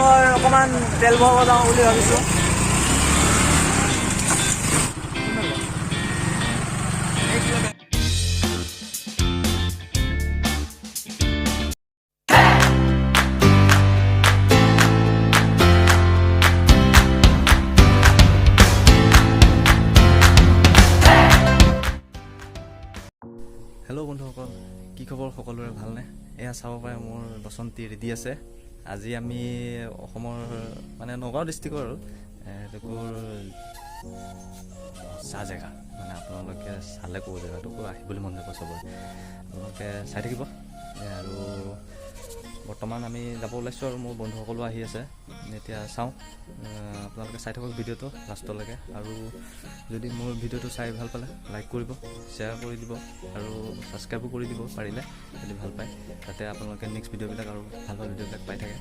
মই অকণমান তেল ভৰাব যাওঁ বুলি ভাবিছোঁ। হেল্ল' বন্ধুসকল, কি খবৰ? সকলোৰে ভালনে? এয়া চাব পাৰে মোৰ বসন্তী ৰেডি আছে। আজি আমি অসমৰ মানে নগাঁও ডিষ্ট্ৰিক্টৰ আৰু এটুকুৰ চাহ জেগা, মানে আপোনালোকে চালে ক'ব জেগাটোকো আহিবলৈ মন যাব চবৰে। আপোনালোকে চাই থাকিব। আৰু বৰ্তমান আমি যাব ওলাইছোঁ আৰু মোৰ বন্ধুসকলো আহি আছে। এতিয়া চাওঁ, আপোনালোকে চাই থাকক ভিডিঅ'টো লাষ্টলৈকে। আৰু যদি মোৰ ভিডিঅ'টো চাই ভাল পালে লাইক কৰিব, শ্বেয়াৰ কৰি দিব আৰু ছাবস্ক্ৰাইবো কৰি দিব পাৰিলে, যদি ভাল পায়, যাতে আপোনালোকে নেক্সট ভিডিঅ'বিলাক আৰু ভাল ভাল ভিডিঅ'বিলাক পাই থাকে।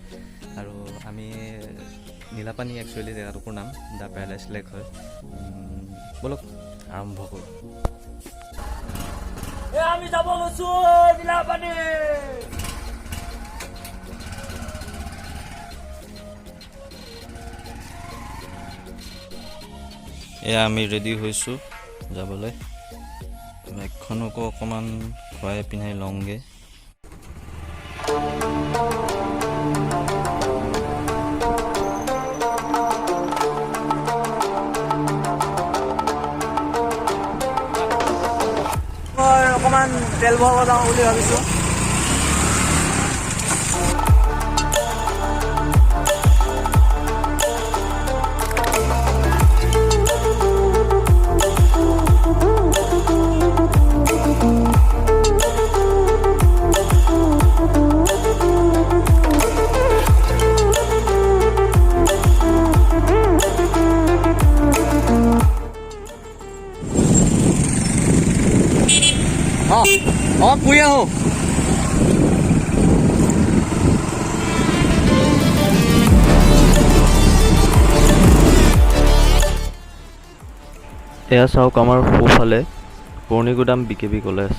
আৰু আমি নীলাপানী একচুৱেলি জেগাটোৰ নাম দ্য পেৰাডাইজ লেক হয়। বলক আৰম্ভ কৰোঁ। আমি যাব লৈছোঁ নীলাপানী। এয়া আমি ৰেডি হৈছোঁ যাবলৈ। বাইকখনকো অকণমান খুৱাই পিন্ধাই লওঁগৈ। মই অকণমান তেল ভৰাব যাওঁ বুলি ভাবিছোঁ। ফুৰি আহোঁ। এয়া চাওক আমাৰ সোঁফালে পৰ্ণিগুদাম BKB কলেজ।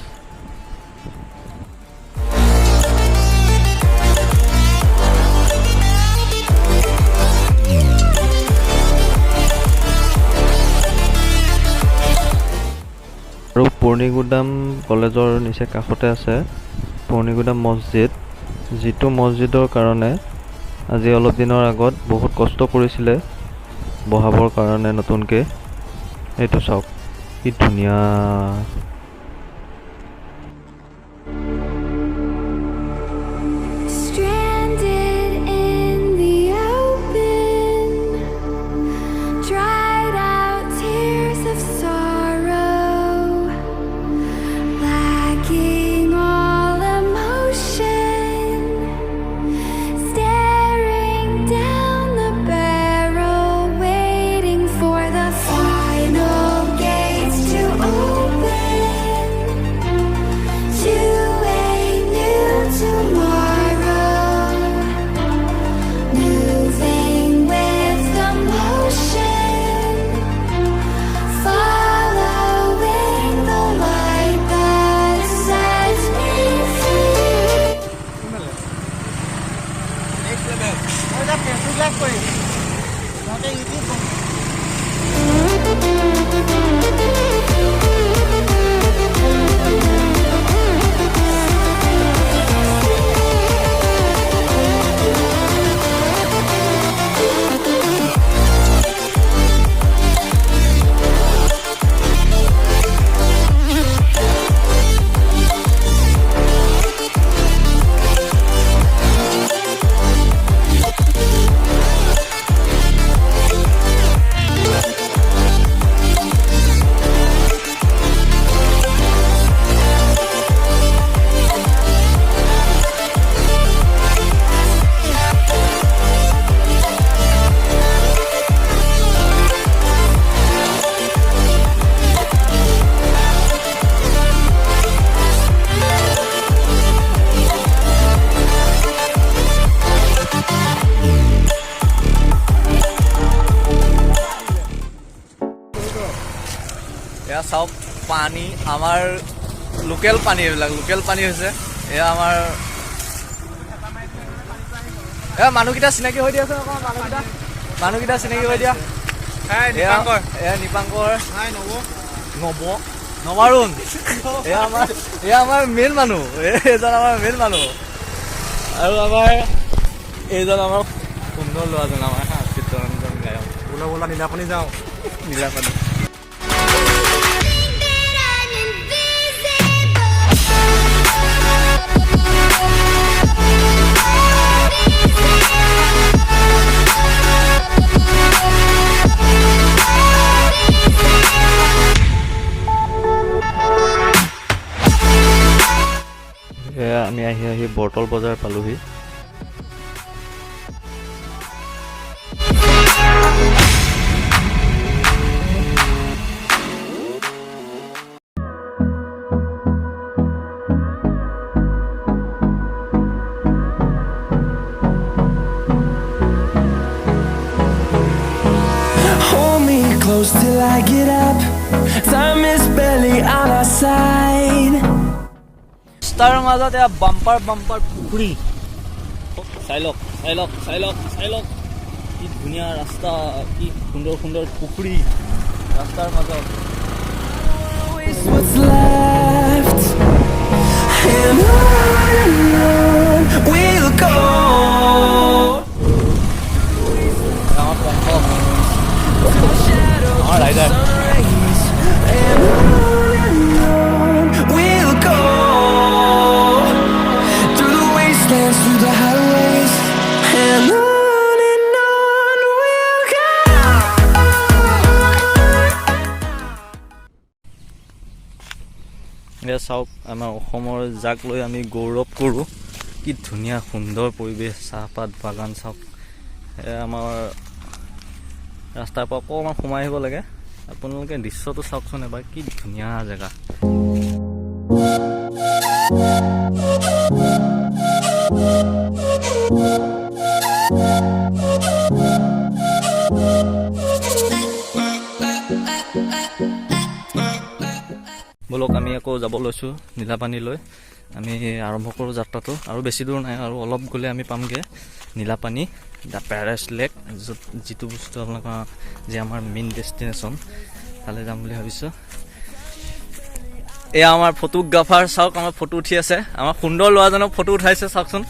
আৰু পৰ্ণিগুদাম কলেজৰ নিচেই কাষতে আছে পৰ্ণিগুদাম মছজিদ, যিটো মছজিদৰ কাৰণে আজি অলপ দিনৰ আগত বহুত কষ্ট কৰিছিলে বহাবৰ কাৰণে নতুনকৈ। এইটো চাওক কি ধুনীয়া। এয়া চাওক পানী, আমাৰ লোকেল পানী, এইবিলাক লোকেল পানী হৈছে। এয়া আমাৰ মানুহকেইটা চিনাকি হৈ দিয়াচোন অকণমান মানুহকেইটা চিনাকি হৈ দিয়া এয়া নিপাংকৰ নমাৰুণ এয়া আমাৰ মেইন মানুহ এইজন আমাৰ মেইন মানুহ আৰু আমাৰ এইজন আমাৰ সুন্দৰ ল'ৰাজন আমাৰ চিত্তৰঞ্জন গায়ক বোলা নীলাপানী যাওঁ নীলাপানী আমি আহি বৰ্তল বজাৰ পালোহি Close till I get up. Time is barely on our side. তাৰ মাজত এয়া বাম্পাৰ পুখুৰী চাই লওক কি ধুনীয়া ৰাস্তা কি সুন্দৰ পুখুৰী ৰাস্তাৰ মাজত What's left? And on we'll go. Rider And on we'll go. Through the wastelands, through the highways. And on we'll go. এয়া চাওক আমাৰ অসমৰ যাক লৈ আমি গৌৰৱ কৰোঁ কি ধুনীয়া সুন্দৰ পৰিৱেশ চাহপাত বাগান চাওক এয়া আমাৰ ৰাস্তাৰ পৰা অকণমান সোমাই আহিব লাগে আপোনালোকে দৃশ্যটো চাওকচোন এবাৰ কি ধুনীয়া জেগা বলক আমি আকৌ যাব লৈছোঁ নীলাপানীলৈ আমি আৰম্ভ কৰোঁ যাত্ৰাটো আৰু বেছি দূৰ নাই আৰু অলপ গ'লে আমি পামগৈ নীলাপানী দ্য পেৰাডাইজ লেক যিটো বস্তু আপোনালোকৰ যে আমাৰ মেইন ডেষ্টিনেশ্যন তালৈ যাম বুলি ভাবিছোঁ এয়া আমাৰ ফটোগ্ৰাফাৰ চাওক আমাৰ ফটো উঠি আছে আমাৰ সুন্দৰ ল'ৰাজনক ফটো উঠাইছে চাওকচোন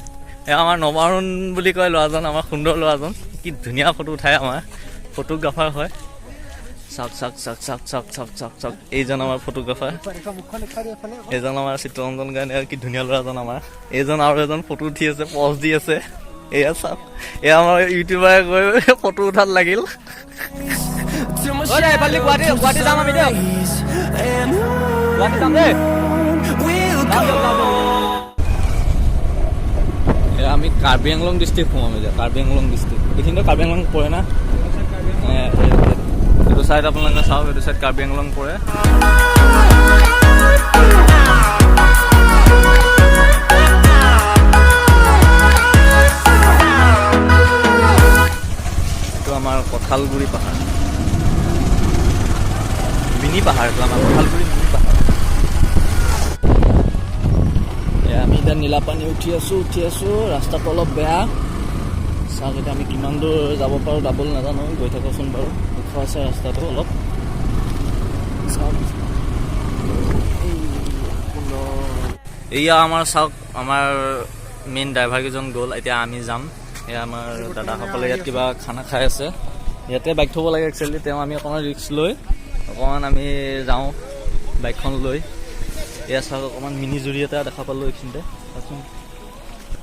এয়া আমাৰ নমাৰুণ বুলি কয় ল'ৰাজন আমাৰ সুন্দৰ ল'ৰাজন কি ধুনীয়া ফটো উঠায় আমাৰ ফটোগ্ৰাফাৰ হয় চাওক এইজন আমাৰ ফটোগ্ৰাফাৰ এইজন আমাৰ চিত্তৰঞ্জন গায়ক কি ধুনীয়া ল'ৰাজন আমাৰ এইজন আৰু এজন ফটো উঠি আছে পজ দি আছে এয়া চাওক এয়া আমাৰ ইউটিউবাৰে গৈ ফটো উঠাত লাগিল গুৱাহাটী যাম আমি গুৱাহাটী যাম দেই আমি কাৰ্বি আংলং ডিষ্ট্ৰিক্ট সোমাম এতিয়া কাৰ্বি আংলং ডিষ্ট্ৰিক্ট এইখিনিতো কাৰ্বি আংলং পৰে না এইটো চাইড আপোনালোকে চাওক এইটো চাইড কাৰ্বি আংলং পৰে এইটো আমাৰ কঁঠালগুৰি পাহাৰ মিনি পাহাৰ এইটো আমাৰ কঁঠালগুৰি মিনি পাহাৰ আমি এতিয়া নীলাপানী উঠি আছোঁ ৰাস্তাটো অলপ বেয়া চাওক এতিয়া আমি কিমান দূৰ যাব পাৰোঁ ডাবল নাজানো গৈ থাকোঁচোন বাৰু ওখ আছে ৰাস্তাটো অলপ এয়া আমাৰ চাওক আমাৰ মেইন ড্ৰাইভাৰকেইজন গ'ল এতিয়া আমি যাম এয়া আমাৰ দাদাসকলে ইয়াত কিবা খানা খাই আছে ইয়াতে বাইক থ'ব লাগে একচুৱেলি তেওঁ আমি অকণমান ৰিক্স লৈ অকণমান আমি যাওঁ বাইকখন লৈ এয়া চাওক অকণমান মিনি জুৰি এটা দেখা পালোঁ এইখিনিতে চাওকচোন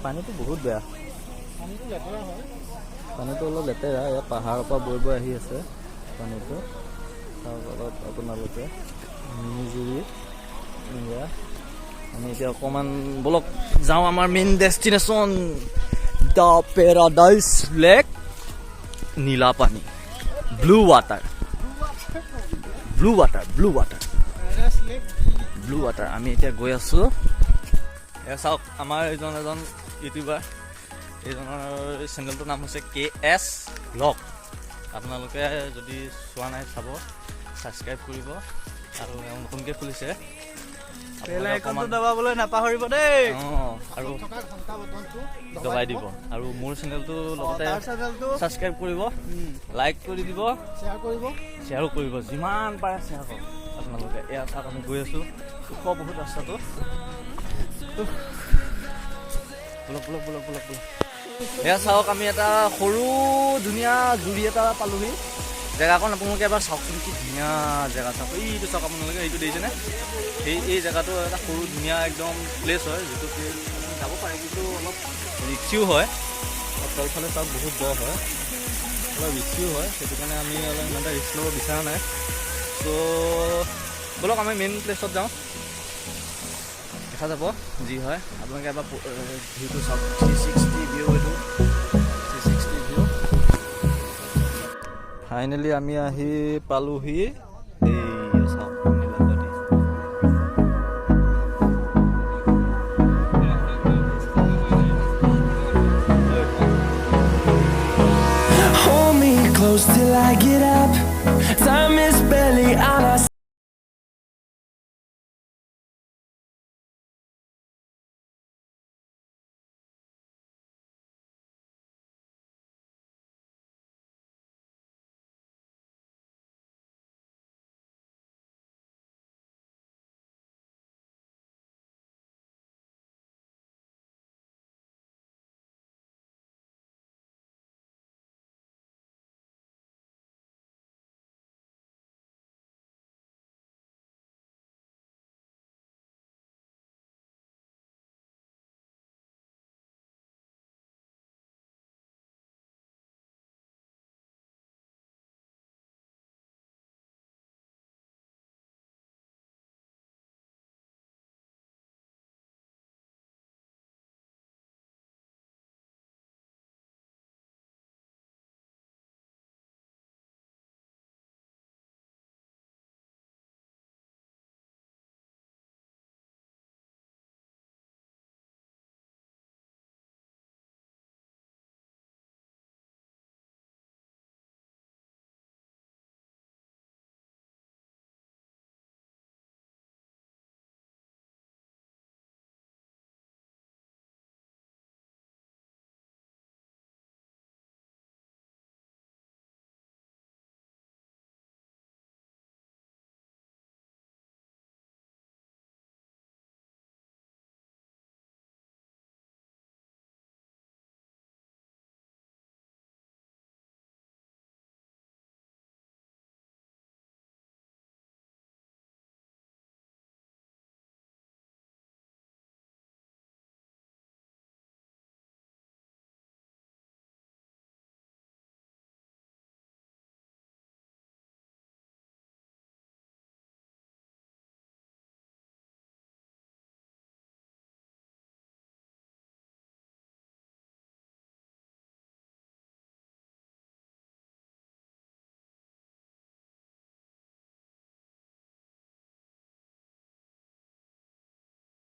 পানীটো বহুত বেয়া পানীটো অলপ লেতেৰা ইয়াত পাহাৰৰ পৰা বৈ আহি আছে পানীটো চাওক অলপ আপোনালোকে মিনি জুৰি এয়া আমি এতিয়া অকণমান বলক যাওঁ আমাৰ main destination the paradise lake Nilapani blue water আমি এতিয়া গৈ আছোঁ এয়া চাওক আমাৰ এজন ইউটিউবাৰ এইজনৰ চেনেলটোৰ নাম হৈছে KS ব্লগ আপোনালোকে যদি চোৱা নাই চাব ছাবস্ক্ৰাইব কৰিব আৰু নতুনকৈ খুলিছে বেল আইকনটো দবাবলৈ নাপাহৰিব দেই। আৰু দবাই দিব আৰু মোৰ চেনেলটো লগতে ছাবস্ক্ৰাইব কৰিব, লাইক কৰি দিব, শ্বেয়াৰো কৰিব, যিমান পাৰে শ্বেয়াৰ কৰক আপোনালোকে। এয়া চাওক আমি গৈ আছোঁ, ওখ বহুত ৰাস্তাটো। বলক। এয়া চাওক আমি এটা সৰু ধুনীয়া জুৰি এটা পালোহি। জেগাকণ আপোনালোকে এবাৰ চাওকচোন, কি ধুনীয়া জেগা চাওক। এইটো চাওক আপোনালোকে, এইটো দেখিছেনে? এই জেগাটো এটা সৰু ধুনীয়া একদম প্লেচ হয়, যিটো প্লেচ যাব পাৰে, কিন্তু অলপ ৰিক্সিও হয়। তলফালে চাওক বহুত দ হয়, অলপ ৰিক্সিও হয়, সেইটো কাৰণে আমি অলপ ইমান এটা ৰিক্স ল'ব বিচৰা নাই। ত' ব'লক আমি মেইন প্লেচত যাওঁ, দেখা যাব যি হয়। আপোনালোকে এবাৰ ভিউটো চাওক, 360 ভিউ, এইটো 360 ভিউ। ফাইনেলি আমি আহি পালোহি এই চাওক নীলাপতি। Hold me close till I get up. Time is barely on our